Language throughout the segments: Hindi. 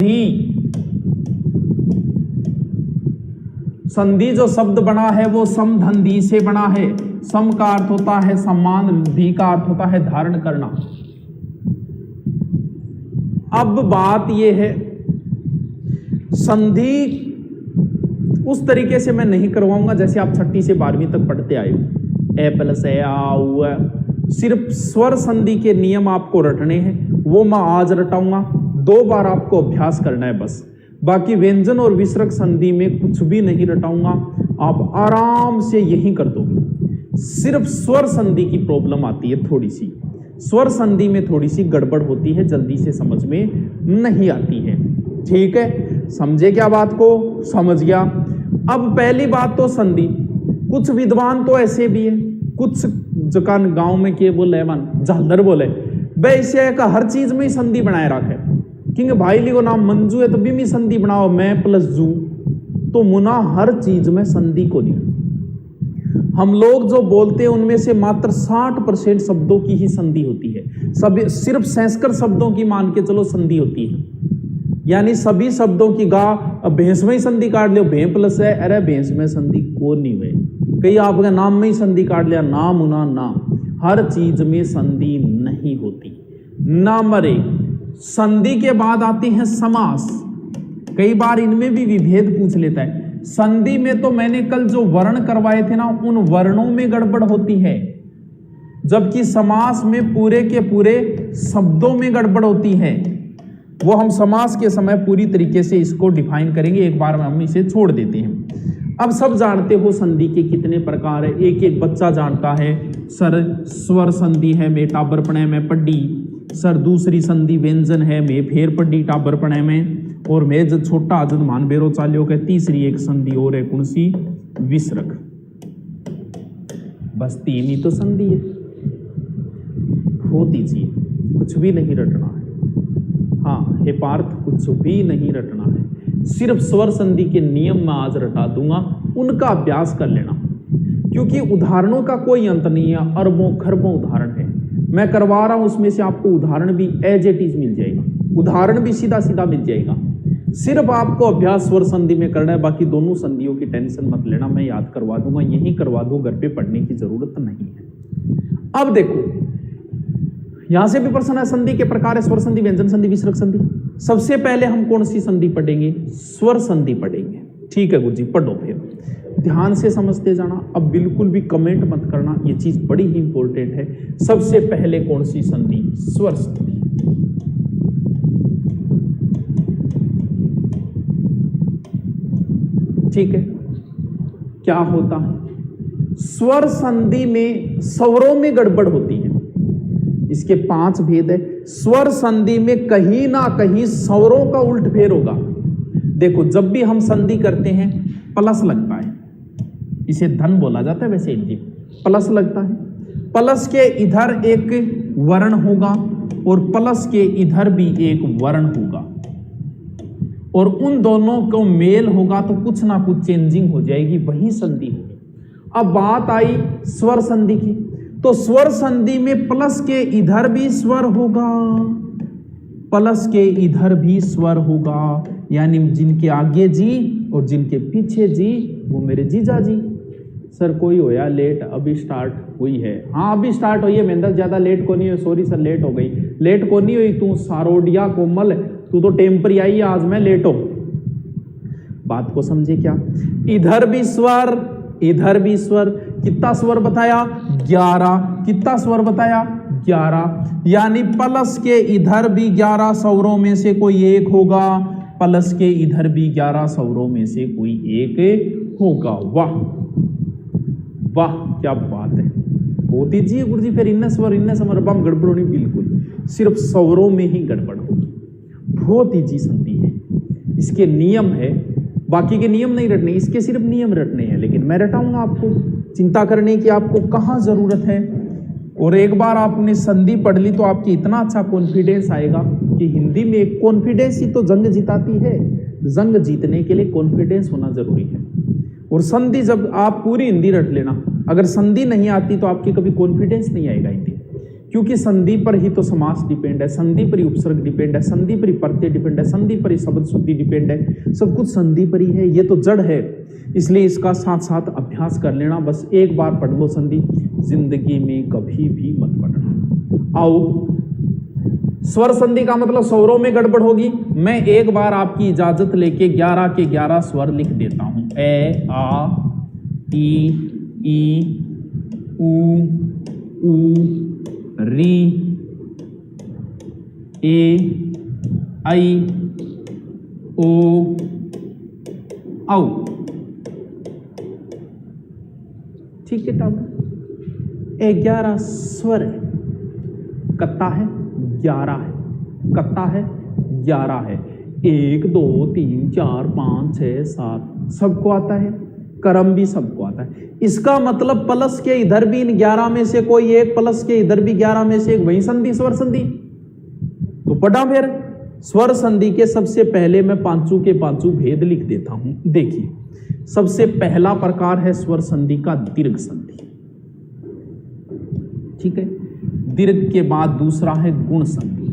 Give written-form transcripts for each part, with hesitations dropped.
संधि। संधि जो शब्द बना है वो समधंधी से बना है। सम का अर्थ होता है सम्मान, धी का अर्थ होता है धारण करना। अब बात यह है, संधि उस तरीके से मैं नहीं करवाऊंगा जैसे आप 6ठी से 12वीं तक पढ़ते आए हो, ए प्लस ए आ उ है। सिर्फ स्वर संधि के नियम आपको रटने हैं, वो मैं आज रटाऊंगा। 2 बार आपको अभ्यास करना है बस। बाकी व्यंजन और विसर्ग संधि में कुछ भी नहीं रटाऊंगा, आप आराम से यही कर दोगे। सिर्फ स्वर संधि की प्रॉब्लम आती है थोड़ी सी, स्वर संधि में थोड़ी सी गड़बड़ होती है, जल्दी से समझ में नहीं आती है। ठीक है, समझे क्या बात को? समझ गया। अब पहली बात तो संधि, कुछ विद्वान तो ऐसे भी है, कुछ जकान गांव में के बोले मन झालर बोले वैसे का हर चीज में ही संधि बनाए रखे, क्योंकि भाई ली को नाम मंजू है तो भी संधि बनाओ, मैं प्लस जू, तो मुना हर चीज में संधि को नहीं। हम लोग जो बोलते हैं उनमें से मात्र 60% शब्दों की ही संधि होती है। सभी सिर्फ संस्कृत शब्दों की मान के चलो संधि होती है, यानी सभी शब्दों की गा भैंस में ही संधि काट लियो, भैं प्लस है, अरे भैंस में संधि को नहीं हुए। कई आपके नाम में ही संधि काट लिया, ना मुना ना, हर चीज में संधि नहीं होती। नंबर 1 संधि के बाद आती है समास। कई बार इनमें भी विभेद पूछ लेता है। संधि में तो मैंने कल जो वर्ण करवाए थे ना, उन वर्णों में गड़बड़ होती है, जबकि समास में पूरे के पूरे शब्दों में गड़बड़ होती है। वो हम समास के समय पूरी तरीके से इसको डिफाइन करेंगे, एक बार में हम इसे छोड़ देते हैं। अब सब जानते हो संधि के कितने प्रकार है, एक एक बच्चा जानता है। सर स्वर संधि है, मैं टाबर पढ़े में पढ़ी। सर दूसरी संधि व्यंजन है, मैं फेर पढ़ी टाबर पढ़े में। और मैं जब छोटा जब मान बेरो चालियो के तीसरी एक संधि और है कौन सी? विसर्ग। बस 3 ही तो संधि है, हो दीजिए, कुछ भी नहीं रटना है। हाँ हे पार्थ, कुछ भी नहीं रटना है, सिर्फ स्वर संधि के नियम में आज रटा दूंगा, उनका अभ्यास कर लेना, क्योंकि उदाहरणों का कोई अंत नहीं है, अरबों खरबों उदाहरण है। मैं करवा रहा हूं, उसमें से आपको उदाहरण भी एज इट इज मिल जाएगा, उदाहरण भी सीधा सीधा मिल जाएगा। सिर्फ आपको अभ्यास स्वर संधि में करना है, बाकी दोनों संधियों की टेंशन मत लेना, मैं याद करवा दूंगा, यही करवा दूं, घर पे पढ़ने की जरूरत नहीं है। अब देखो, यहां से भी प्रश्न है, संधि के प्रकार है स्वर संधि, व्यंजन संधि, विसर्ग संधि। सबसे पहले हम कौन सी संधि पढ़ेंगे? स्वर संधि पढ़ेंगे। ठीक है गुरुजी, पढ़ो, फिर ध्यान से समझते जाना। अब बिल्कुल भी कमेंट मत करना, ये चीज बड़ी ही इंपॉर्टेंट है। सबसे पहले कौन सी संधि? स्वर संधि। ठीक है, क्या होता है? स्वर संधि में स्वरों में गड़बड़ होती है। इसके 5 भेद है। स्वर संधि में कहीं ना कहीं स्वरों का उल्ट फेर होगा। देखो, जब भी हम संधि करते हैं प्लस लगता है, इसे धन बोला जाता है, वैसे हिंदी प्लस लगता है। प्लस के इधर एक वर्ण होगा और प्लस के इधर भी एक वर्ण होगा, और उन दोनों को मेल होगा तो कुछ ना कुछ चेंजिंग हो जाएगी, वही संधि होगी। अब बात आई स्वर संधि की, तो स्वर संधि में प्लस के इधर भी स्वर होगा, प्लस के इधर भी स्वर होगा, यानी जिनके आगे जी और जिनके पीछे जी वो मेरे जीजा जी। सर कोई होया लेट, अभी स्टार्ट हुई है? हाँ अभी स्टार्ट हुई है मेहंदर, ज्यादा लेट को नहीं हुई। सॉरी सर लेट हो गई। लेट को नहीं हुई, तू सारोडिया कोमल, तू तो टेम्परी आई, आज मैं लेट हो। बात को समझे क्या? इधर भी स्वर, इधर भी स्वर। कितना स्वर बताया? 11। कितना स्वर बताया? 11। यानी प्लस के इधर भी 11 स्वरों में से कोई एक होगा, प्लस के इधर भी 11 स्वरों में से कोई एक होगा। वाह वाह, क्या बात है, हो दीजिए गुरुजी। फिर इन्ने स्वर इन्ने समर बम गड़बड़ होनी, बिल्कुल सिर्फ स्वरों में ही गड़बड़ होगी। बहुत ईजी संधि है, इसके नियम है, बाकी के नियम नहीं रटने, इसके सिर्फ नियम रटने हैं, लेकिन मैं रटाऊंगा आपको। चिंता करने की आपको कहाँ जरूरत है। और एक बार आपने संधि पढ़ ली तो आपकी इतना अच्छा कॉन्फिडेंस आएगा कि हिंदी में एक कॉन्फिडेंस ही तो जंग जिताती है। जंग जीतने के लिए कॉन्फिडेंस होना जरूरी है। और संधि जब आप पूरी हिंदी रट लेना, अगर संधि नहीं आती तो आपकी कभी कॉन्फिडेंस नहीं आएगा हिंदी, क्योंकि संधि पर ही तो समास डिपेंड है, संधि पर ही उपसर्ग डिपेंड है, संधि पर ही प्रत्यय डिपेंड है, संधि पर ही शब्द शुद्धि डिपेंड है, सब कुछ संधि पर ही है, ये तो जड़ है। इसलिए इसका साथ साथ अभ्यास कर लेना, बस एक बार पढ़ लो संधि, जिंदगी में कभी भी मत पढ़ना। आओ, स्वर संधि का मतलब स्वरों में गड़बड़ होगी। मैं एक बार आपकी इजाजत लेके 11 के 11 स्वर लिख देता हूं। ए, आ, ई, उ, री, ए, आई, ओ, औ। ठीक है, तब 11 स्वर है, कत्ता है 11 है, कत्ता है 11 है, 1 2 3 4 5 6 7 सबको आता है, कर्म भी सबको आता है। इसका मतलब प्लस के इधर भी इन 11 में से कोई एक, प्लस के इधर भी 11 में से एक, वही संधि स्वर संधि। तो पढ़ा फिर स्वर संधि के सबसे पहले मैं पांचों के पांचों भेद लिख देता हूं। देखिए, सबसे पहला प्रकार है स्वर संधि का दीर्घ संधि, ठीक है। दीर्घ के बाद दूसरा है गुण संधि,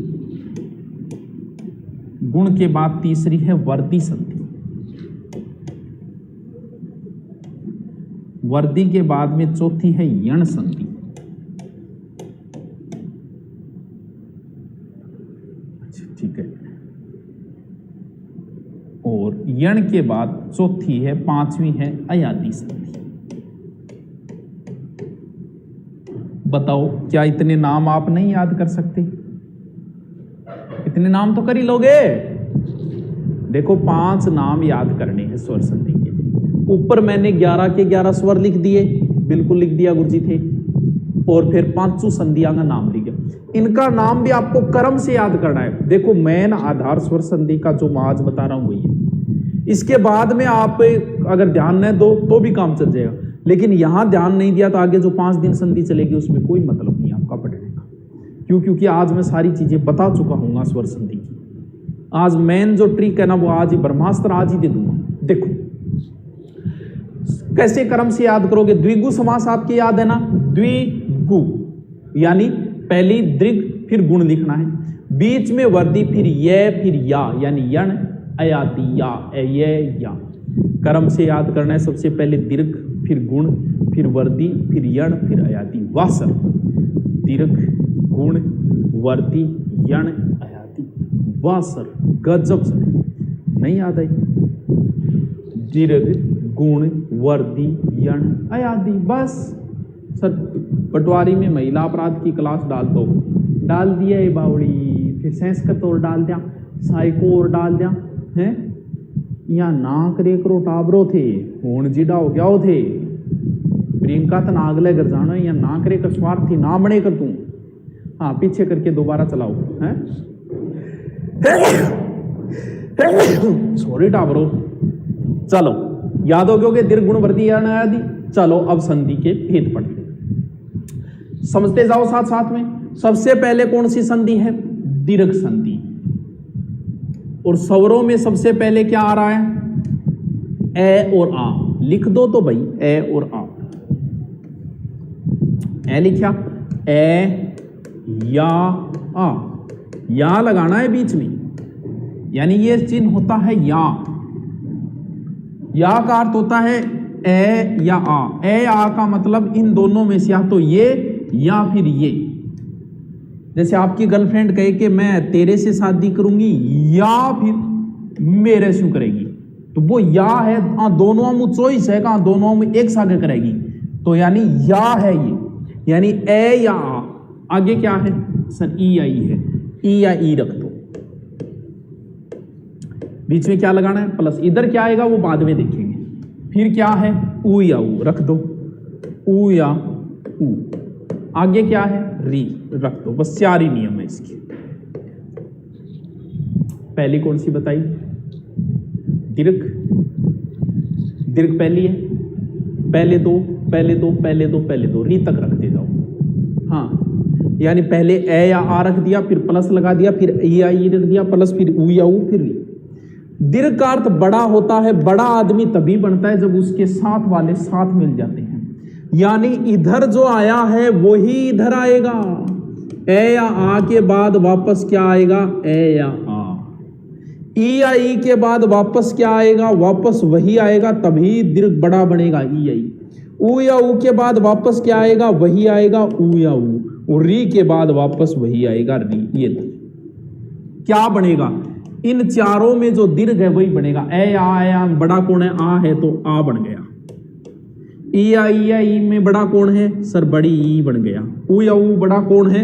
गुण के बाद तीसरी है वर्दी संधि, वर्दी के बाद में चौथी है यण संधि, ठीक है, और यण के बाद चौथी है, पांचवी है अयादी संधि। बताओ, क्या इतने नाम आप नहीं याद कर सकते? इतने नाम तो कर ही लोगे। देखो, 5 नाम याद करने हैं स्वर संधि के। ऊपर मैंने 11 के 11 स्वर लिख दिए, बिल्कुल लिख दिया गुरुजी थे, और फिर 5 संधियां का नाम लिख गया। इनका नाम भी आपको क्रम से याद करना है। देखो, मेन आधार स्वर संधि का जो मैं आज बता रहा हूं वही है। इसके बाद में आप अगर ध्यान न दो तो भी काम चल जाएगा, लेकिन यहां ध्यान नहीं दिया तो आगे जो 5 दिन संधि चलेगी उसमें कोई मतलब नहीं आपका पढ़ने का। क्यों? क्योंकि आज मैं सारी चीजें बता चुका हूँ स्वर संधि की। आज मेन जो ट्रिक है ना, वो आज ही ब्रह्मास्त्र आज ही दे दूंगा। देखो कैसे क्रम से याद करोगे। द्विगु समास आपके याद है ना, द्विगु यानी पहली दीर्घ फिर गुण लिखना है, बीच में वर्दी फिर ये फिर या यानी यण अयाति या ये या। क्रम से याद करना है, सबसे पहले दीर्घ फिर गुण फिर वर्दी फिर यण फिर अयाति वासर। दीर्घ गुण वर्दी यण अयाति वासर। गजब से नहीं याद आई। दीर्घ गुण वर्दी यण अयादि, बस। सर पटवारी में महिला अपराध की क्लास डाल दो, डाल दिया ये बावड़ी, फिर संस्कृत और डाल दिया, साइको और डाल दिया है। या ना करे करो टाबरो थे होण जिडा हो गया थे प्रियंका तो नागले घर जाना, या ना करे कर स्वार्थी ना बने कर तू। हाँ, पीछे करके दोबारा चलाओ है। सॉरी टाबरो। चलो याद हो गए दीर्घ गुण वर्दी यण आदि। चलो अब संधि के भेद पढ़ते हैं, समझते जाओ साथ साथ में। सबसे पहले कौन सी संधि है? दीर्घ संधि। और स्वरों में सबसे पहले क्या आ रहा है? ए और आ। लिख दो तो भाई, ए और आ। ए लिखा, ए या आ, या लगाना है बीच में, यानी ये चिन्ह होता है या। या का अर्थ होता है ए या आ। ए आ का मतलब इन दोनों में से या तो ये या फिर ये। जैसे आपकी गर्लफ्रेंड कहे कि मैं तेरे से शादी करूंगी या फिर मेरे से करेगी, तो वो या है। दोनों में चॉइस है, कहा दोनों में एक साथ करेगी, तो यानी या है ये, यानी ए या आ। आगे क्या है? सर ई या ई है, ई या ई रख दो। बीच में क्या लगाना है? प्लस। इधर क्या आएगा वो बाद में देखेंगे। फिर क्या है? ऊ या ऊ रख दो, ऊ या ऊ। आगे क्या है? री रख दो। बस 4 ही नियम है इसके। पहली कौन सी बताई? दीर्घ। दीर्घ पहली है, पहले दो पहले दो पहले दो पहले दो, री तक रखते जाओ। हाँ, यानी पहले ए या आ रख दिया, फिर प्लस लगा दिया, फिर ई या ई रख दिया, प्लस, फिर ऊ या ऊ, फिर री। दीर्घ का अर्थ बड़ा होता है। बड़ा आदमी तभी बनता है जब उसके साथ वाले साथ मिल जाते हैं, यानी इधर जो आया है वही इधर आएगा। ए या आ के बाद वापस क्या आएगा, ए या आ। ई या ई के बाद वापस क्या आएगा, वापस वही आएगा, तभी दीर्घ बड़ा बनेगा ई आई। ऊ या ऊ के बाद वापस क्या आएगा, वही आएगा ऊ या ऊ। और री के बाद वापस वही आएगा री। ये क्या बनेगा, इन चारों में जो दीर्घ है वही बनेगा। ए आ बड़ा कौन है, आ है तो आ बन गया। ई में बड़ा कौन है सर, बड़ी ई बन गया। ऊ या ऊ बड़ा कौन है,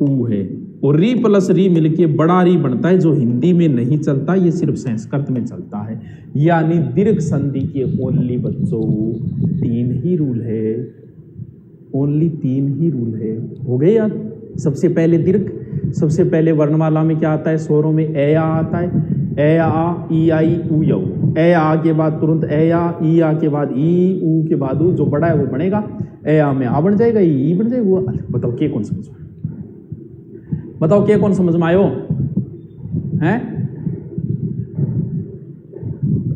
ऊ है। और री प्लस री मिलके बड़ा री बनता है, जो हिंदी में नहीं चलता, ये सिर्फ संस्कृत में चलता है। यानी दीर्घ संधि के ओनली बच्चों 3 ही रूल है, ओनली 3 ही रूल है। हो गए यार। सबसे पहले दीर्घ, सबसे पहले वर्णमाला में क्या आता है, स्वरों में ए आ आता है, ए आ ई आई ऊ या ऊ। ए आ के बाद तुरंत ए आ, ई आ के बाद ई, ऊ के बाद ऊ, जो बड़ा है वो बनेगा। ए आ में आ बन जाएगा, ई बन जाएगा। वो बताओ के कौन समझ में, बताओ के कौन समझ में आयो हैं।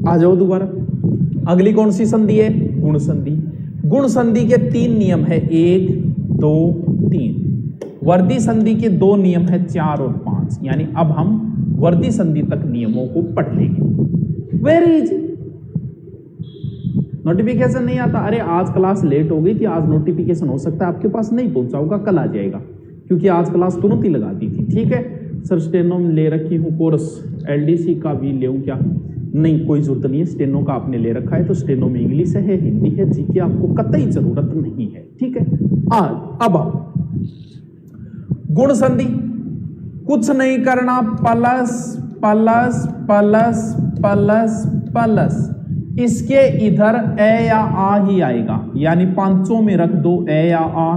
आ जाओ दोबारा। अगली कौन सी संधि है, गुण संधि। गुण संधि के 3 नियम है, 1 2 3। वर्दी संधि के 2 नियम है, 4 और 5। यानी अब हम वर्दी संधि तक नियमों को पढ़ लेंगे। Very easy. नोटिफिकेशन नहीं आता, अरे आज क्लास लेट हो गई थी, आज नोटिफिकेशन हो सकता है आपके पास नहीं पहुंचा होगा, कल आ जाएगा, क्योंकि आज क्लास तुरंत ही लगा दी थी। ठीक है सर, स्टेनो में ले रखी हूँ कोर्स, एलडीसी का भी ले क्या, नहीं कोई जरूरत नहीं है। स्टेनो का आपने ले रखा है तो स्टेनो में इंग्लिश है, हिंदी है, जीके आपको कतई जरूरत नहीं है। ठीक है, अब आओ गुण संधि। कुछ नहीं करना, plus plus plus plus plus, इसके इधर ए या आ ही आएगा। यानी 5 में रख दो ए या आ,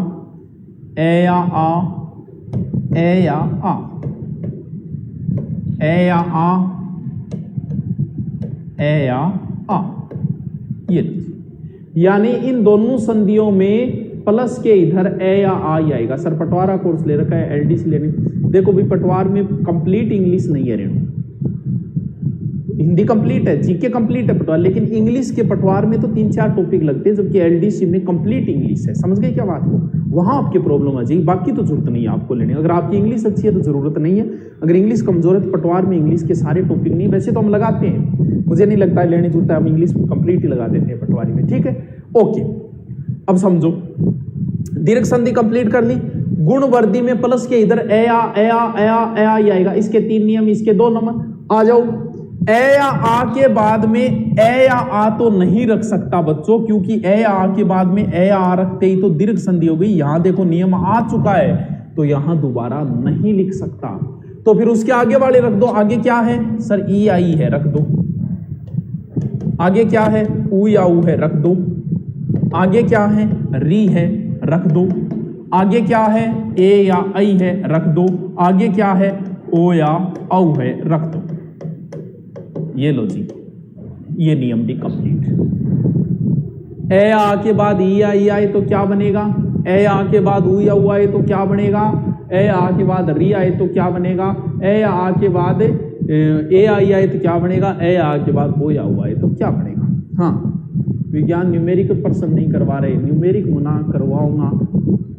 ए या आ, ए या आ, ए या आ, ए या आ। ये यानी इन दोनों संधियों में प्लस के इधर ए या आ ही आएगा। सर पटवारा कोर्स ले रखा है, एलडीसी लेने, देखो भी पटवार में कंप्लीट इंग्लिश नहीं है रेणु, हिंदी कंप्लीट है, जीके कंप्लीट है पटवार, लेकिन इंग्लिश के पटवार में तो 3-4 टॉपिक लगते हैं, जबकि एलडीसी में कंप्लीट इंग्लिश है। समझ गए क्या बात को, वहां आपकी प्रॉब्लम आ जाएगी। बाकी तो जरूरत नहीं है आपको लेने, अगर आपकी इंग्लिश अच्छी है तो जरूरत नहीं है, अगर इंग्लिश कमजोर है तो पटवार में इंग्लिश के सारे टॉपिक नहीं, वैसे तो हम लगाते हैं, मुझे नहीं लगता है लेने जरूरत है, हम इंग्लिश कंप्लीट ही लगा देते हैं पटवारी में। ठीक है, ओके। अब समझो, दीर्घ संधि कंप्लीट कर ली। गुण वर्दी में प्लस के इधर ए आ, ए आ, ए आ, ए आ ही आएगा। इसके 3 नियम, इसके 2 नंबर। आ जाओ, ए या आ के बाद में ए या आ तो नहीं रख सकता बच्चों, क्योंकि ए या आ के बाद में ए या आ रखते ही तो दीर्घ संधि हो गई। यहां देखो नियम आ चुका है, तो यहां दोबारा नहीं लिख सकता, तो फिर उसके आगे वाले रख दो। आगे क्या है सर, ई आई है, रख दो। आगे क्या है, ऊ या ऊ है, रख दो। आगे क्या है, री है, रख दो। आगे क्या है, ए या आई है, रख दो। आगे क्या है, ओ या औ है, रख दो। ये लो जी, ये नियम भी कंप्लीट। ए आ के बाद ई आई आए तो क्या बनेगा, ए आ के बाद ऊ या ऊ आए तो क्या बनेगा, ए आ के बाद री आए तो क्या बनेगा, ए आ के बाद ए आई आए तो क्या बनेगा, ए आ के बाद ओ या ऊ आए तो क्या बनेगा। हाँ, विज्ञान न्यूमेरिक पसंद नहीं करवा रहे, न्यूमेरिक मना करवाऊंगा,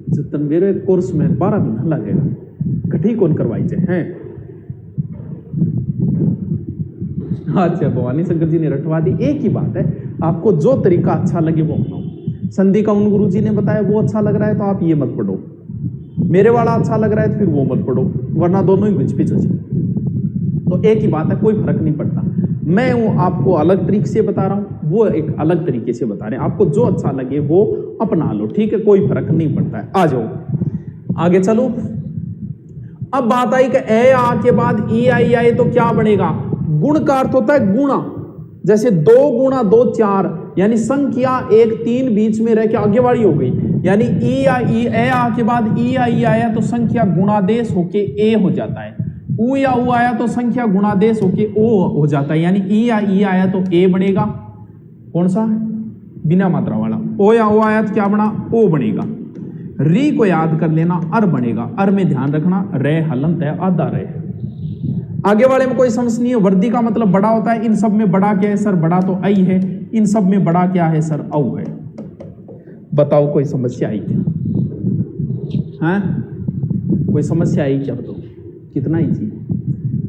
जितना मेरे कोर्स में 12 महीना लगेगा, कठी कौन करवाई जाए हैं। अच्छा, भवानी शंकर जी ने रटवा दी। एक ही बात है, आपको जो तरीका अच्छा लगे वो अपनाओ। संधि का उन गुरु जी ने बताया वो अच्छा लग रहा है तो आप ये मत पढ़ो, मेरे वाला अच्छा लग रहा है तो फिर वो मत पढ़ो, वरना दोनों ही घिच पिच हो जाए। तो एक ही बात है, कोई फर्क नहीं पड़ता। मैं वो आपको अलग तरीके से बता रहा हूं, वो एक अलग तरीके से बता रहे हैं, आपको जो अच्छा लगे वो अपना लो। ठीक है, कोई फर्क नहीं पड़ता है। आ जाओ आगे चलो। अब बात आई कि ए आ के बाद ई आई आए तो क्या बनेगा। गुण का अर्थ होता है गुणा, जैसे 2 गुणा 2 4, यानी संख्या 1 3 बीच में रह के आगे वाली हो गई। यानी ई आ के बाद ई आई आया तो संख्या गुणादेश होके ए हो जाता है। ऊ या ऊ आया तो संख्या गुणादेश होके ओ हो जाता है। यानी ई आया तो ए बनेगा, कौन सा, बिना मात्रा वाला। ओ या ओ आया तो क्या बना, ओ बनेगा। री को याद कर लेना, अर बनेगा। अर में ध्यान रखना, रे हलंत है, आधा रे। आगे वाले में कोई समझ नहीं है। वर्दी का मतलब बड़ा होता है। इन सब में बड़ा क्या है सर, बड़ा तो आई है। इन सब में बड़ा क्या है सर, औ है। बताओ कोई समस्या आई क्या, हाँ? कोई समस्या आई क्या बताओ? कितना easy,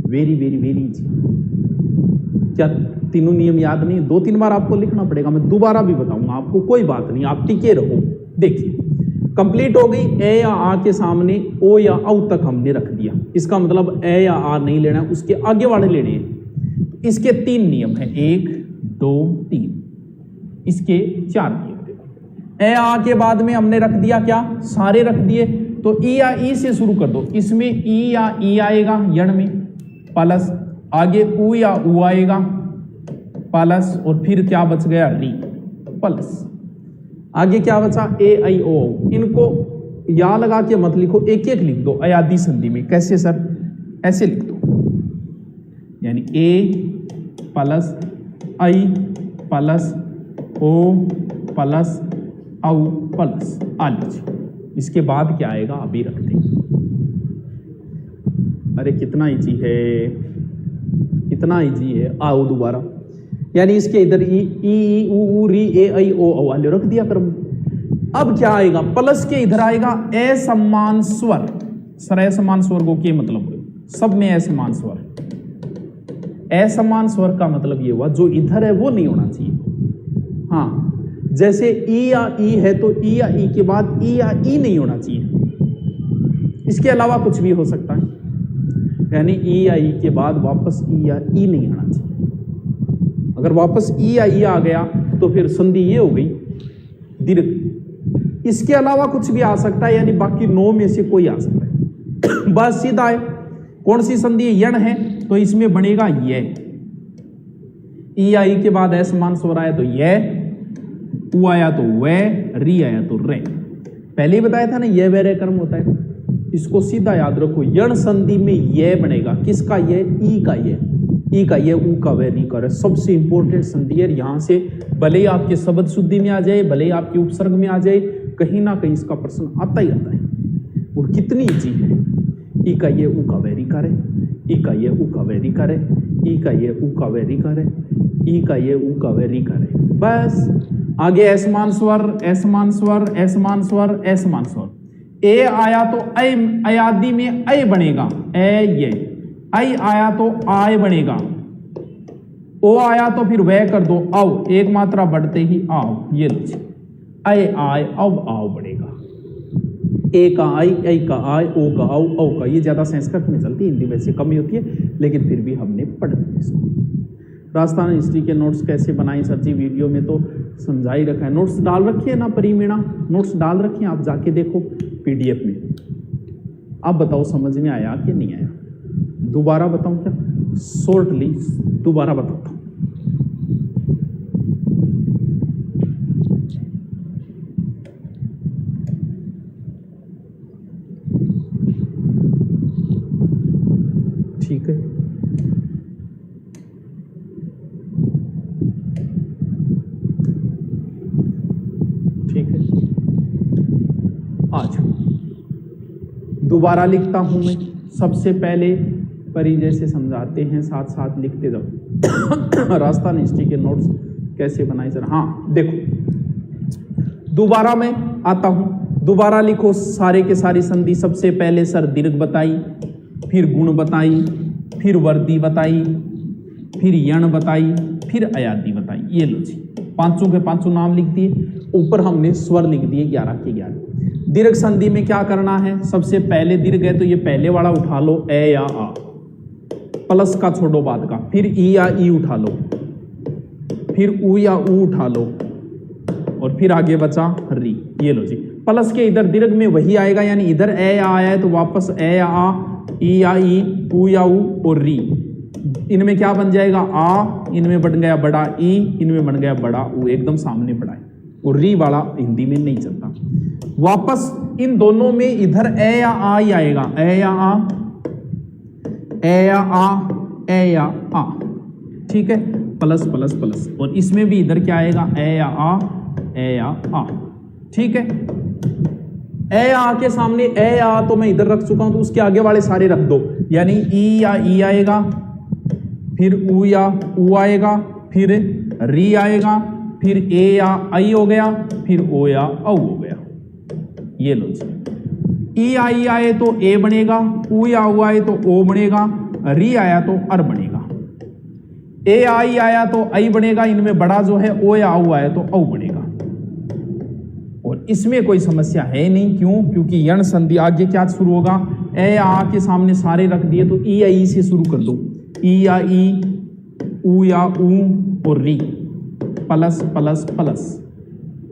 very very very easy. क्या तीनों नियम याद नहीं? 2-3 बार आपको लिखना पड़ेगा, मैं दोबारा भी बताऊंगा आपको, कोई बात नहीं, आप टिके रहो। देखिए कंप्लीट हो गई। ए या आ के सामने ओ या औ तक हमने रख दिया, इसका मतलब ए या आ नहीं लेना, उसके आगे वाले लेने हैं। इसके 3 नियम है, 1 2 3, इसके 4 नियम। देखो ए आ के बाद में हमने रख दिया क्या, सारे रख दिए, तो ई या ई से शुरू कर दो। इसमें ई या ई आएगा यण में, प्लस आगे ऊ या ऊ आएगा, प्लस और फिर क्या बच गया, री, प्लस आगे क्या बचा, ए आई ओ। इनको या लगा के मत लिखो, एक एक लिख दो अयादी संधि में। कैसे सर? ऐसे लिख दो, यानी ए प्लस आई प्लस ओ प्लस औ प्लस आ लीजिए। इसके बाद क्या आएगा अभी रख देंगे। अरे कितना इजी है, कितना इजी है। आओ दोबारा, यानी इसके इधर ई ई ऊ री ए आई ओ वाले रख दिया क्रम। अब क्या आएगा, प्लस के इधर आएगा असमान स्वर। सर असमान स्वर को क्या मतलब है? सब में असमान स्वर। असमान स्वर का मतलब ये हुआ जो इधर है वो नहीं होना चाहिए। हाँ, जैसे ई या ई है तो ई या ई के बाद ई या ई नहीं होना चाहिए, इसके अलावा कुछ भी हो सकता है। यानी ई या ई के बाद वापस ई या ई नहीं आना चाहिए। अगर वापस ई या ई आ गया तो फिर संधि ये हो गई दीर्घ। इसके अलावा कुछ भी आ सकता है, यानी बाकी 9 में से कोई आ सकता है। बस सीधा है, कौन सी संधि यण है तो इसमें बनेगा ये। ई या ई के बाद असमान स्वर आया तो ये, ऊ आया तो वे, री आया तो रे। पहले ही बताया था ना ये वे कर्म होता है। इसको सीधा याद रखो, यण संधि में ये बनेगा। किसका ये? ई का ये, ई का ये, ऊ का वे, री का रे। सबसे इंपॉर्टेंट संधि है। यहां से भले ही आपके शब्द शुद्धि में आ जाए, भले ही आपके उपसर्ग में आ जाए, कहीं ना कहीं इसका प्रश्न आता ही आता है। और कितनी इजी है। ई का ये, ऊ का वे, री का रे, ई का ये, ऊ का वे, री का रे, ई का ये, ऊ का वे, री का रे, ई का ये, ऊ का वे, री का रे। बस आगे असमान स्वर, असमान स्वर, असमान स्वर, असमान स्वर। ए आया तो ऐ, अयादी में ऐ बनेगा, ए ये। आई आया तो आय बनेगा। ओ आया तो फिर वह कर दो, आओ, एक मात्रा बढ़ते ही आओ, ये लीजिए। ऐ आय अब आओ बनेगा। ए का आई, ऐ का आय, ओ का आओ, औ का। ये ज्यादा संस्कृत में चलती है, हिंदी वैसे कम ही होती है, लेकिन फिर भी हमने पढ़ लिया इसको। राजस्थान हिस्ट्री के नोट्स कैसे बनाए सर जी? वीडियो में तो समझा ही रखा है। नोट्स डाल रखिए ना, परिमीणा नोट्स डाल रखिए, आप जाके देखो पीडीएफ में। अब बताओ समझ में आया कि नहीं आया? दोबारा बताऊं क्या? शॉर्टली दोबारा बताता हूं। ठीक है, ठीक है, आज दोबारा लिखता हूं मैं। सबसे पहले परी जैसे समझाते हैं, साथ साथ लिखते जाओ। राजस्थान हिस्ट्री के नोट्स कैसे बनाए सर? हाँ देखो, दोबारा मैं आता हूं, दोबारा लिखो सारे के सारी संधि। सबसे पहले सर दीर्घ बताई, फिर गुण बताई, फिर वर्दी बताई, फिर यण बताई, फिर अयादी बताई। ये लो जी, पांचों के पांचों नाम लिख दिए। ऊपर हमने स्वर लिख दिए 11 के 11। दीर्घ संधि में क्या करना है? सबसे पहले दीर्घ है तो ये पहले वाला उठा लो, ए या आ, प्लस का छोड़ो बाद का। फिर ई या ई उठा लो, फिर ऊ या ऊ उठा लो, और फिर आगे बचा री। ये लो जी, प्लस के इधर दीर्घ में वही आएगा, यानी इधर ए या आया है तो वापस ए या आ, ई या ई, ऊ या ऊ और री। इनमें क्या बन जाएगा? आ, इनमें बन गया बड़ा ई, इनमें बन गया बड़ा ऊ, एकदम सामने पड़ा है। और री वाला हिंदी में नहीं चलता। वापस इन दोनों में इधर ए या आ ही आएगा, ए या आ, ए या आ, ए या आ। ठीक है, प्लस प्लस प्लस। और इसमें भी इधर क्या आएगा? ए या आ, ए या आ। ठीक है, ए या आ के सामने ए या आ तो मैं इधर रख चुका हूं, तो उसके आगे वाले सारे रख दो। यानी ई या ई आएगा, फिर ऊ या ऊ आएगा, फिर री आएगा, फिर ए या आई हो गया, फिर ओ या औ हो गया। ये लो जी, ई आई आए तो ए बनेगा, ऊ या ऊ आए तो ओ बनेगा, री आया तो अर बनेगा। ए आई आया तो आई बनेगा, इनमें बड़ा जो है ओ या ऊ आया तो औ बनेगा। और इसमें कोई समस्या है नहीं, क्यों? क्योंकि यण संधि आगे क्या शुरू होगा, ए आ के सामने सारे रख दिए तो ई या ई से शुरू कर दो, ई या ई, ऊ या ऊ और री, प्लस प्लस प्लस।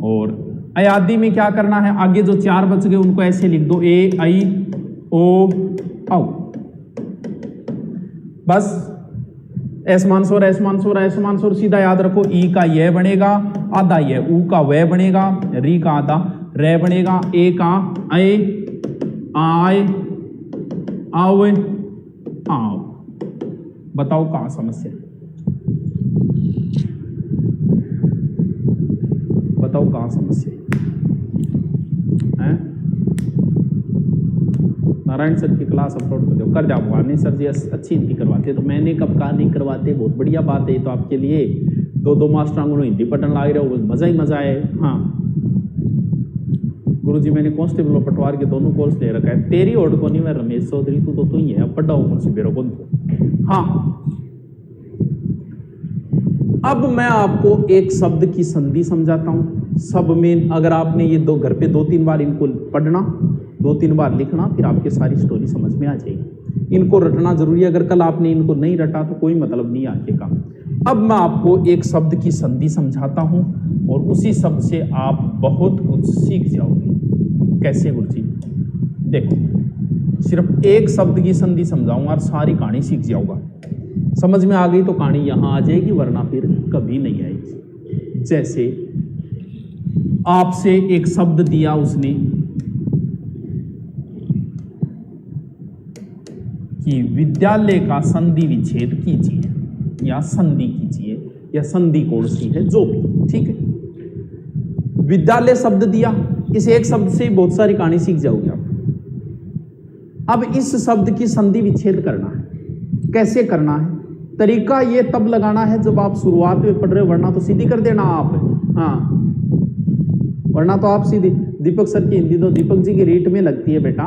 और अयादी में क्या करना है, आगे जो 4 बच गए उनको ऐसे लिख दो, ए आई ओ औ। बस ऐसमानसोर ऐसमानसोर ऐसमानसोर सीधा याद रखो, ई का यह बनेगा, आधा यह, ऊ का वह बनेगा, री का आधा रे बनेगा, ए का ए आए आवे आओ। बताओ कहां समस्या, बताओ कहां समस्या है? नारायण सर की क्लास अपलोड कर दो, कर जाऊंगा। नहीं सर जी अच्छी हिंदी करवाते, तो मैंने कब कहा नहीं करवाते, बहुत बढ़िया बात है। तो आपके लिए 2 मास्टर को हिंदी पढ़ने लाग रहे हो, मजा ही मजा है। हाँ गुरुजी मैंने कांस्टेबल और पटवार के दोनों कोर्स ले रखा है। तेरी ओर को नहीं, मैं रमेश चौधरी, तू ही है, अब पढ़ाओ कौन सी बेरो को। हाँ अब मैं आपको एक शब्द की संधि समझाता हूं। सब में अगर आपने ये घर पे 2-3 बार इनको पढ़ना, 2-3 बार लिखना, फिर आपकी सारी स्टोरी समझ में आ जाएगी। इनको रटना जरूरी है, अगर कल आपने इनको नहीं रटा तो कोई मतलब नहीं आगे का। अब मैं आपको एक शब्द की संधि समझाता हूं और उसी शब्द से आप बहुत कुछ सीख जाओगे। कैसे गुरुजी? देखो सिर्फ एक शब्द की संधि समझाऊंगा और सारी कहानी सीख जाऊंगा। समझ में आ गई तो कहानी यहां आ जाएगी, वरना फिर कभी नहीं आएगी। जैसे आपसे एक शब्द दिया उसने कि विद्यालय का संधि विच्छेद कीजिए या संधि कीजिए या संधि कौन सी है जो भी, ठीक है। विद्यालय शब्द दिया, इस एक शब्द से ही बहुत सारी कहानी सीख जाओगे आप। अब इस शब्द की संधि विच्छेद करना है। कैसे करना है? तरीका ये तब लगाना है जब आप शुरुआत में पढ़ रहे हो, वरना तो सीधी कर देना आप। हाँ वरना तो आप सीधी। दीपक सर की हिंदी तो दीपक जी की रीट में लगती है बेटा,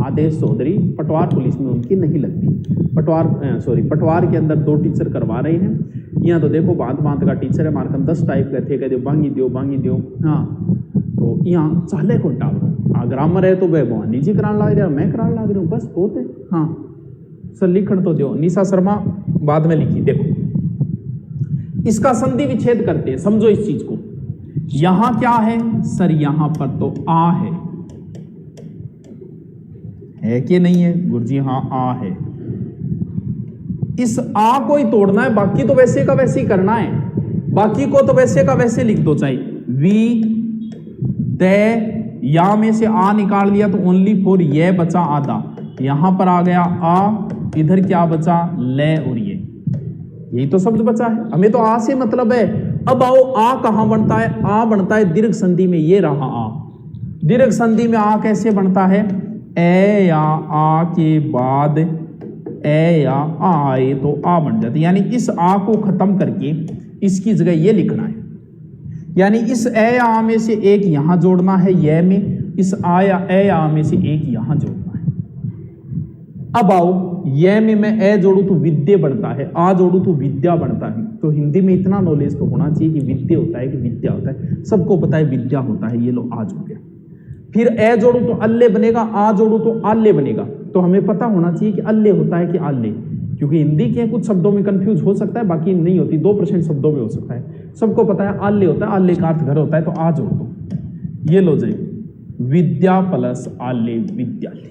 आदेश चौधरी। पटवार पुलिस में उनकी नहीं लगती। पटवार के अंदर 2 टीचर करवा रहे हैं। यहाँ तो देखो भांत का टीचर है, मार्कन 10 टाइप का थे, कहते बांगी दियो। हाँ तो यहाँ चाले को टाल ग्रामर है तो वह भवानी जी कराने लग रहे, मैं कराने लग रही हूँ, बस बहुत है। हाँ सर लिखण तो दो, निशा शर्मा बाद में लिखी। देखो इसका संधि विच्छेद करते हैं, समझो इस चीज को। यहां क्या है सर? यहां पर तो आ है कि नहीं है गुरुजी? हाँ आ है। इस आ को ही तोड़ना है, बाकी तो वैसे का वैसे ही करना है। बाकी को तो वैसे का वैसे लिख दो, चाहे वी दे या में से आ निकाल लिया तो ओनली फॉर ये बचा आधा। यहां पर आ गया आ, इधर क्या बचा? ले और ये, यही तो शब्द बचा है। हमें तो आ से मतलब है। अब आओ आ कहां बनता है? आ बनता है दीर्घ संधि में, ये रहा आ। दीर्घ संधि में आ कैसे बनता है? ए या आ के बाद ए या आ आए तो आ बन जाती है। यानी इस आ को खत्म करके इसकी जगह ये लिखना है। यानी इस ए या आ में से एक यहां जोड़ना है ये में, इस आ या ए या आ में से एक यहां जोड़ना है। अब आओ ये में मैं ए जोड़ू तो विद्या बनता है, आ जोड़ू तो विद्या बनता है। तो हिंदी में इतना नॉलेज तो होना चाहिए कि विद्या होता है कि विद्या होता है। सबको पता है विद्या होता है, ये लो आज हो गया। फिर ए जोड़ू तो अल्ले बनेगा, आ जोड़ू तो आल्ले बनेगा। तो हमें पता होना चाहिए कि अल्ले होता है कि आल्ले, क्योंकि हिंदी के कुछ शब्दों में कंफ्यूज हो सकता है, बाकी नहीं होती। 2% शब्दों में हो सकता है। सबको पता है आल्ले होता है, आल्ले का अर्थ घर होता है, तो आ जोड़ दो। ये लो जी, विद्या प्लस आल्ले विद्यालय।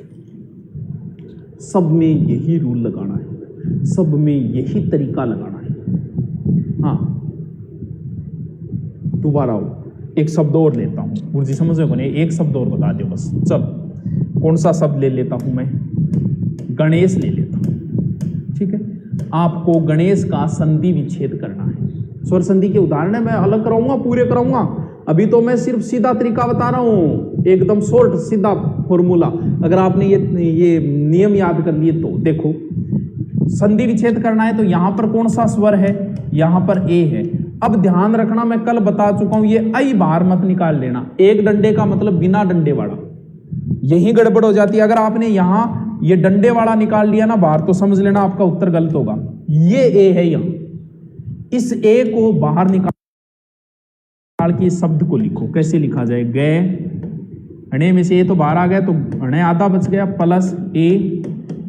सब में यही रूल लगाना है, सब में यही तरीका लगाना है। हाँ दोबारा आओ, एक शब्द और लेता हूं गुरुजी, समझ में एक शब्द और बता दो बस। चल कौन सा शब्द ले लेता हूं मैं? गणेश ले लेता हूं, ठीक है। आपको गणेश का संधि विच्छेद करना है। स्वर संधि के उदाहरण मैं अलग कराऊंगा, पूरे कराऊंगा। अभी तो मैं सिर्फ सीधा तरीका बता रहा हूं, एकदम शॉर्ट सीधा फॉर्मूला। अगर आपने ये नियम याद कर लिए तो देखो, संधि विच्छेद करना है तो यहां पर कौन सा स्वर है? यहां पर ए है। अब ध्यान रखना, मैं कल बता चुका हूं, ये आई बाहर मत निकाल लेना। एक डंडे का मतलब बिना डंडे वाला, यही गड़बड़ हो जाती है। अगर आपने यहां ये डंडे वाला निकाल लिया ना बाहर, तो समझ लेना आपका उत्तर गलत होगा। ये ए है, यहां इस ए को बाहर निकाल के शब्द को लिखो। कैसे लिखा जाए? गए, अणे में से ए तो बाहर आ गया, तो अणे आधा बच गया, प्लस ए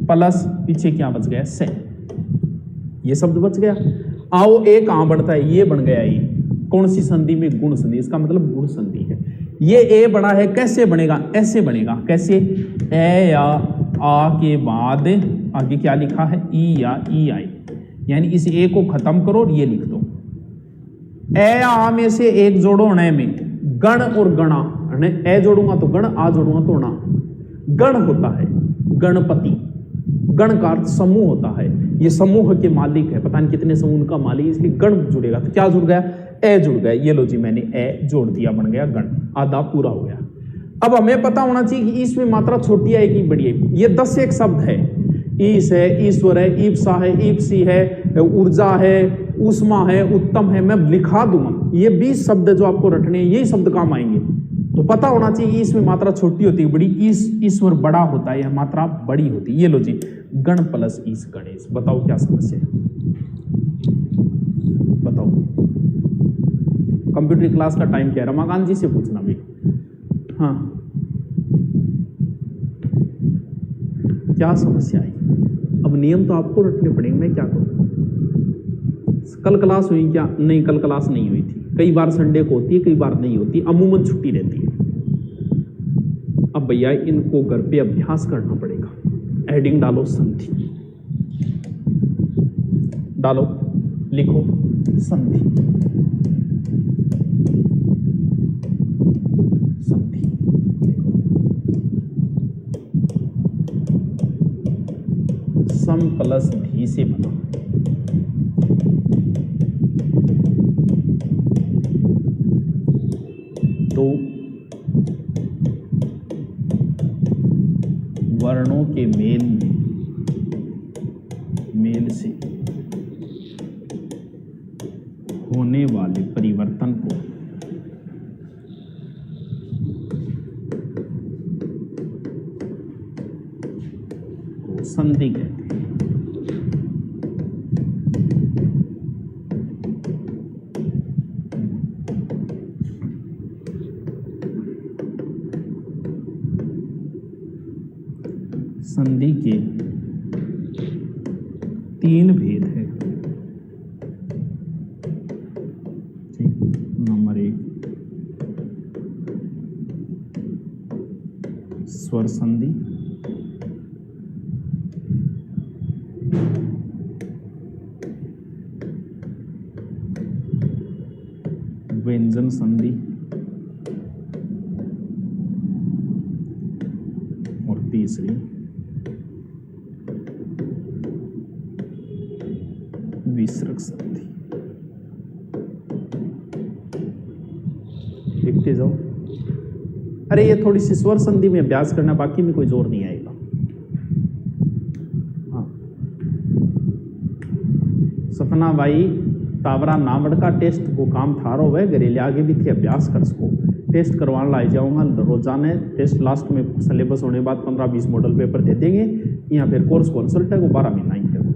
प्लस पीछे क्या बच गया? से। ये शब्द बच गया। आओ ए कहां बढ़ता है? ये बन गया। ये कौन सी संधि में? गुण संधि। इसका मतलब गुण संधि है। ये ए बना है, कैसे बनेगा? ऐसे बनेगा। कैसे? ए या आ के बाद आगे क्या लिखा है? ई या ई आई, यानी इस ए को खत्म करो और ये लिख दो। ए या आ में से एक जोड़ो अणे में, गण और गणा। ए जोड़ूंगा तो गण, आ जोड़ूंगा तो अणा। गण होता है गणपति, गण का अर्थ समूह होता है। ये समूह के मालिक है, पता नहीं कितने समूह का मालिक, इसलिए गण जुड़ेगा। तो क्या जुड़ गया? ए जुड़ गया। ये लो जी, मैंने ए जोड़ दिया, बन गया गण। आधा पूरा हो गया। अब हमें पता होना चाहिए कि इसमें मात्रा छोटी है कि बड़ी है। ये 10 एक शब्द है। ईश है, ईश्वर है, ईप्सा है, ईप्सी है, ऊर्जा है, उष्मा है, उत्तम है। मैं लिखा दूंगा। ये 20 शब्द जो आपको रटने हैं, यही शब्द काम आएंगे। तो पता होना चाहिए कि इसमें मात्रा छोटी होती है, बड़ी। ईश्वर बड़ा होता है, यह मात्रा बड़ी होती है। ये लो जी, गण प्लस ईश गणेश। बताओ क्या समस्या है? बताओ। कंप्यूटर क्लास का टाइम क्या है? रमाकांत जी से पूछना भी। हाँ, क्या समस्या आई? अब नियम तो आपको रटने पड़ेंगे, मैं क्या करूं? कल क्लास हुई क्या? नहीं, कल क्लास नहीं हुई थी। कई बार संडे को होती है, कई बार नहीं होती, अमूमन छुट्टी रहती है। अब भैया इनको घर पे अभ्यास करना पड़ेगा। एडिंग डालो, संधि डालो, लिखो संधि। संधि सम प्लस धी से बना। तो वर्णों के मेल से होने वाले परिवर्तन को संधि कहते हैं। संधि के 3 भेद है। नंबर 1 स्वर संधि, व्यंजन संधि और तीसरी विसर्ग संधि। लिखते जाओ। अरे ये थोड़ी सी स्वर संधि में अभ्यास करना, बाकी में कोई जोर नहीं आएगा। हाँ, सपना भाई तावरा नामड़ का टेस्ट वो काम थारो है, घरेले आगे भी थे अभ्यास कर सको। टेस्ट करवाने लाई जाऊंगा रोजाना। टेस्ट लास्ट में सिलेबस होने बाद 15-20 मॉडल पेपर दे देंगे। यहाँ फिर कोर्स कंसल्ट है वो 12 महीना ही है।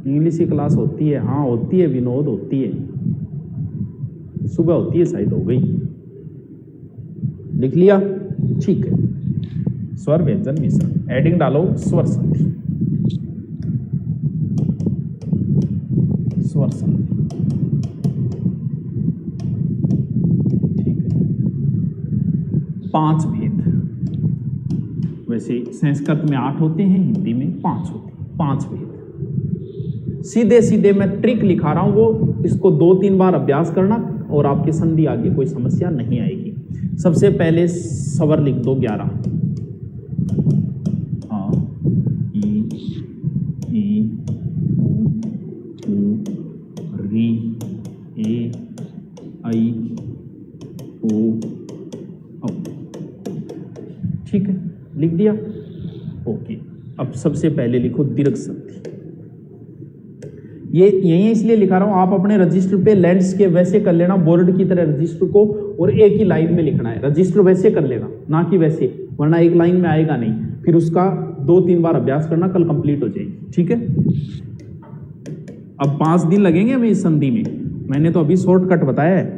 इंग्लिश की क्लास होती है? हाँ होती है विनोद, होती है, सुबह होती है, शायद हो गई। लिख लिया? ठीक है। स्वर व्यंजन मिश्रण। एडिंग डालो, स्वर संधि। स्वर संधि ठीक है। 5 भेद। वैसे संस्कृत में 8 होते हैं, हिंदी में 5 होते हैं। 5 भेद। सीधे सीधे मैं ट्रिक लिखा रहा हूं, वो इसको 2-3 बार अभ्यास करना और आपकी संधि आगे कोई समस्या नहीं आएगी। सबसे पहले स्वर लिख दो 11। आ, ई, उ, री, ए, आई, ओ, औ। ठीक है, लिख दिया? ओके। अब सबसे पहले लिखो दीर्घ संधि। ये यही इसलिए लिखा रहा हूं, आप अपने रजिस्टर पे लैंड्स के वैसे कर लेना, बोर्ड की तरह रजिस्टर को, और एक ही लाइन में लिखना है। रजिस्टर वैसे कर लेना, ना कि वैसे, वरना एक लाइन में आएगा नहीं। फिर उसका 2-3 बार अभ्यास करना, कल कंप्लीट हो जाएगी। ठीक है, अब 5 दिन लगेंगे हमें इस संधि में। मैंने तो अभी शॉर्टकट बताया है।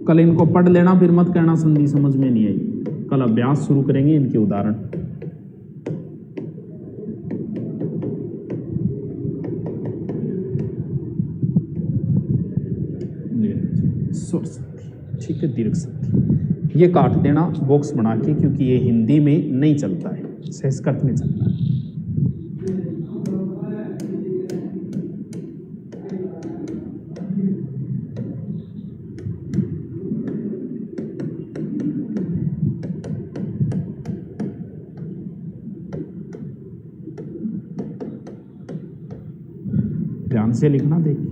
कल इनको पढ़ लेना, फिर मत कहना संधि समझ में नहीं आई। कल अभ्यास शुरू करेंगे इनके उदाहरण। स्वर संधि, ठीक है, दीर्घ संधि। ये काट देना बॉक्स बना के, क्योंकि ये हिंदी में नहीं चलता है, संस्कृत में चलता है। ध्यान से लिखना, देखिए।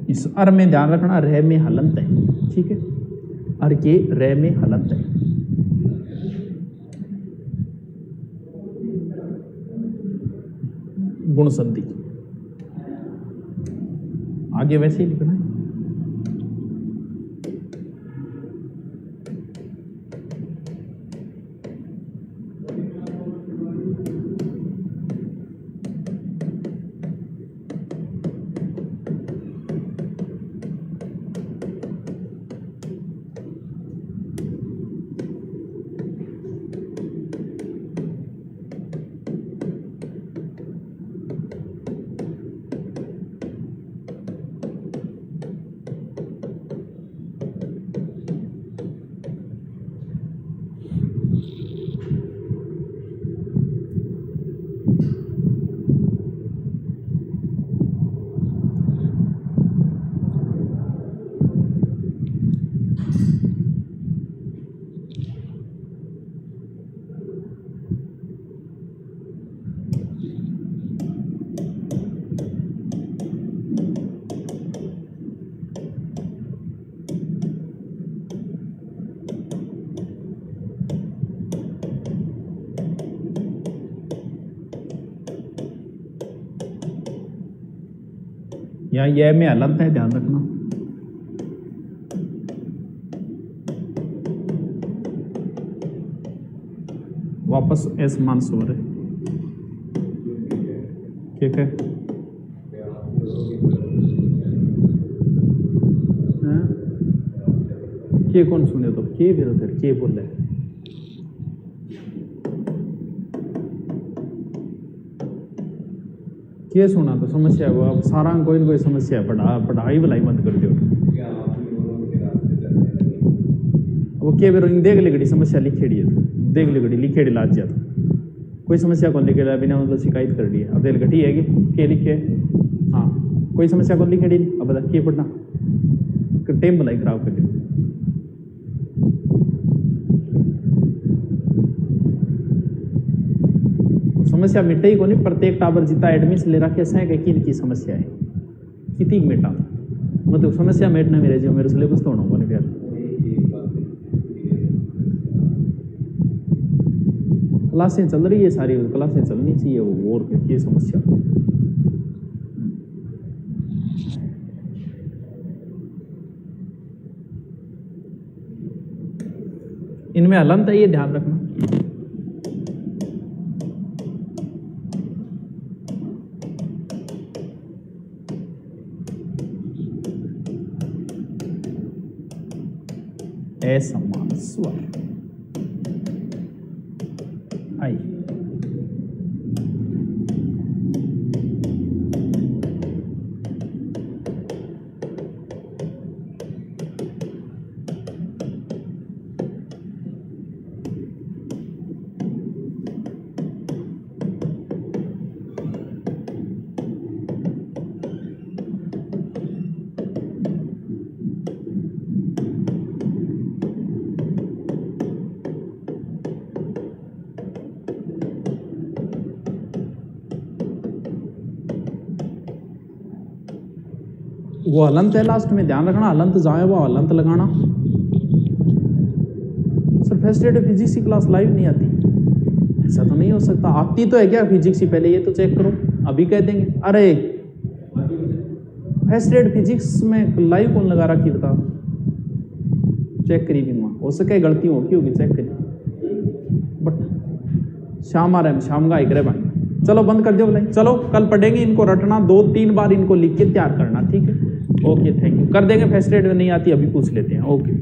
इस अर में ध्यान रखना, रह में हलंत है। ठीक है, अर के रह में हलंत है। गुण संधि आगे वैसे ही लिखना है। यहाँ यह में हलंत है, ध्यान रखना। वापस एस मान स्वर है। ठीक है, के कौन सुने तो के विरोध के बोल रहे हैं। के सुना तो समस्या हुआ। अब सारा कोई न कोई समस्या है, पढ़ाई भलाई बंद कर दो। वो के बेरो देख लिखड़ी समस्या लिखेड़ी है, देख लिखड़ी लिखेड़ी लाज जा कोई समस्या कौन लिखेड़ा बिना मतलब शिकायत कर दी है। अब देख घटी है के लिखे, हाँ कोई समस्या कौन लिखेड़ी। अब बता के पढ़ना, टेम भलाई खराब कर दी। समस्या मिटे ही को नहीं, प्रत्येक टावर जितना एडमिशन ले रखे हैं कि इनकी समस्या है कितनी मिटा मतलब समस्या मेटना मेरे जो मेरे सिलेबस तो होना नहीं। फिर क्लासें चल रही है, सारी क्लासें चलनी चाहिए, वो और क्या समस्या। इनमें हलंत है, ये ध्यान रखना। असमान स्वर आई वो हलंत है लास्ट में, ध्यान रखना, हलंत जाए वो हलंत लगाना। सर फर्स्ट ईयर फिजिक्स की क्लास लाइव नहीं आती, ऐसा तो नहीं हो सकता। आती तो है क्या फिजिक्स की, पहले ये तो चेक करो, अभी कह देंगे। अरे फर्स्ट ईयर फिजिक्स में लाइव कौन लगा रखी बता, चेक करी भी माँ, हो सके गलती हो क्योंकि चेक करी, बट शाम आ रहा है, शाम का एक भाई। चलो बंद कर दो भाई, चलो कल पढ़ेंगे, इनको रटना 2-3 बार, इनको लिख के तैयार करना, ठीक है। ओके थैंक यू, कर देंगे। फर्स्ट एड में नहीं आती अभी पूछ लेते हैं। ओके।